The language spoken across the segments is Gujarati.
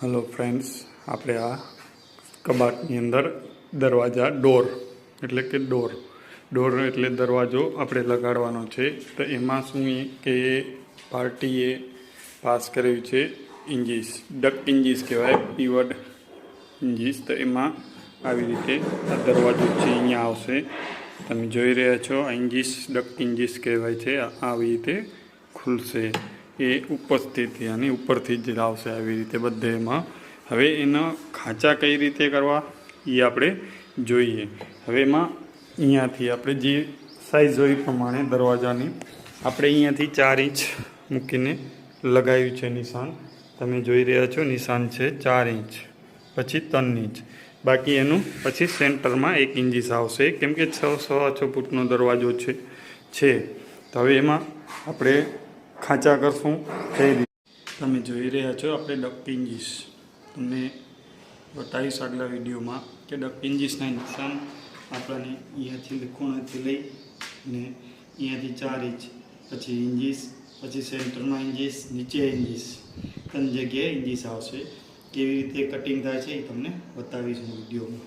हेलो फ्रेंड्स, આપણે આ કબાટની અંદર દરવાજા ડોર એટલે દરવાજો આપણે લગાડવાનો છે. તો એમાં શું કે પાર્ટીએ પાસ કર્યું છે ઇન્જીસ, ડક ઇન્જીસ કહેવાય, પીવર્ડ ઇન્જીસ. તો એમાં આવી રીતે આ દરવાજો છે અહીંયા આવશે. તમે જોઈ રહ્યા છો, આ ઇન્જીસ ડક ઇન્જીસ કહેવાય છે. આવી રીતે ખુલશે. એ ઉપરથી અને ઉપરથી જ આવશે આવી રીતે બધે એમાં. હવે એના ખાંચા કઈ રીતે કરવા એ આપણે જોઈએ. હવે એમાં અહીંયાથી આપણે જે સાઇઝ હોય પ્રમાણે દરવાજાની આપણે અહીંયાથી 4 ઇંચ મૂકીને લગાવ્યું છે નિશાન. તમે જોઈ રહ્યા છો, નિશાન છે 4 ઇંચ, પછી 3 ઇંચ, બાકી એનું પછી સેન્ટરમાં 1 ઇંચીસ આવશે, કેમ કે 6.25 ફૂટનો દરવાજો છે. તો હવે એમાં આપણે ખાંચા કરશું કઈ રીતે. તમે જોઈ રહ્યા છો, આપણે ડક ઇન્જીસ તમને બતાવીશ આગલા વિડીયોમાં કે ડક ઇન્જીસના નિશાન આપણને અહીંયાથી ખૂણાથી લઈ ને અહીંયાથી 4 ઇંચ, પછી ઇંજીસ, પછી સેન્ટરમાં ઇંજીસ, નીચે ઇંજીસ, 3 જગ્યાએ ઇંજીસ આવશે. કેવી રીતે કટિંગ થાય છે એ તમને બતાવીશ હું વિડીયોમાં.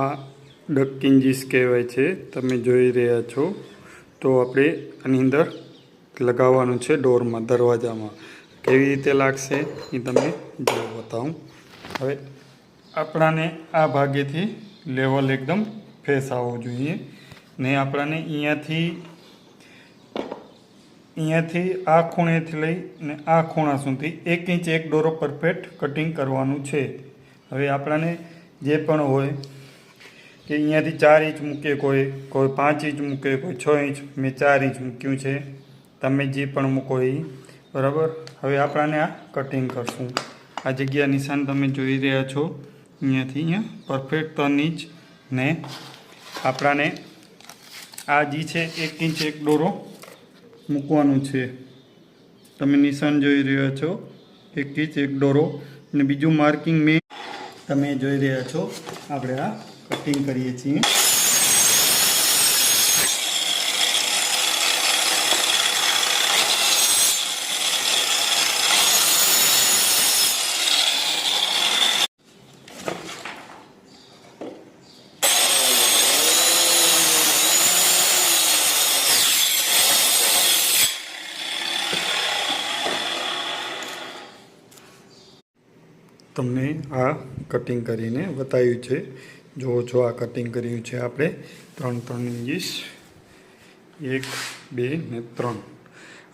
આ ડક ઇંજીસ કહેવાય છે, તમે જોઈ રહ્યા છો. તો આપણે આની અંદર લગાવવાનું છે ડોરમાં, દરવાજામાં. કેવી રીતે લાગશે એ તમને જો બતાવું. હવે આપણાને આ ભાગેથી લેવલ એકદમ ફેસ આવવો જોઈએ ને આપણાને અહીંયાથી આ ખૂણેથી લઈ ને આ ખૂણા સુધી 1 ઇંચ એક દોરો પરફેક્ટ કટિંગ કરવાનું છે. હવે આપણાને જે પણ હોય કે અહીંયાથી 4 ઇંચ મૂકે, કોઈ 5 ઇંચ મૂકે, કોઈ 6 ઇંચ. મેં 4 ઇંચ મૂક્યું છે, તમે જે પણ મૂકો એ બરાબર. હવે આપણાને આ કટિંગ કરશું. આ જગ્યા નિશાન તમે જોઈ રહ્યા છો, અહીંયાથી અહીંયા પરફેક્ટ 3 ઇંચ ને આપણાને આ જે છે 1 ઇંચ એક દોરો મૂકવાનું છે. તમે નિશાન જોઈ રહ્યા છો, 1 ઇંચ એક દોરો. ને બીજું માર્કિંગ મેં તમે જોઈ રહ્યા છો, આપણે આ કટિંગ કરીએ છીએ. તમને આ કટિંગ કરીને બતાવ્યું છે. જુઓ છો, આ કટિંગ કર્યું છે આપણે 3 ઇંચીસ, 1, 2 ને 3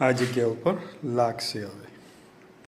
આ જગ્યા ઉપર લાગશે. હવે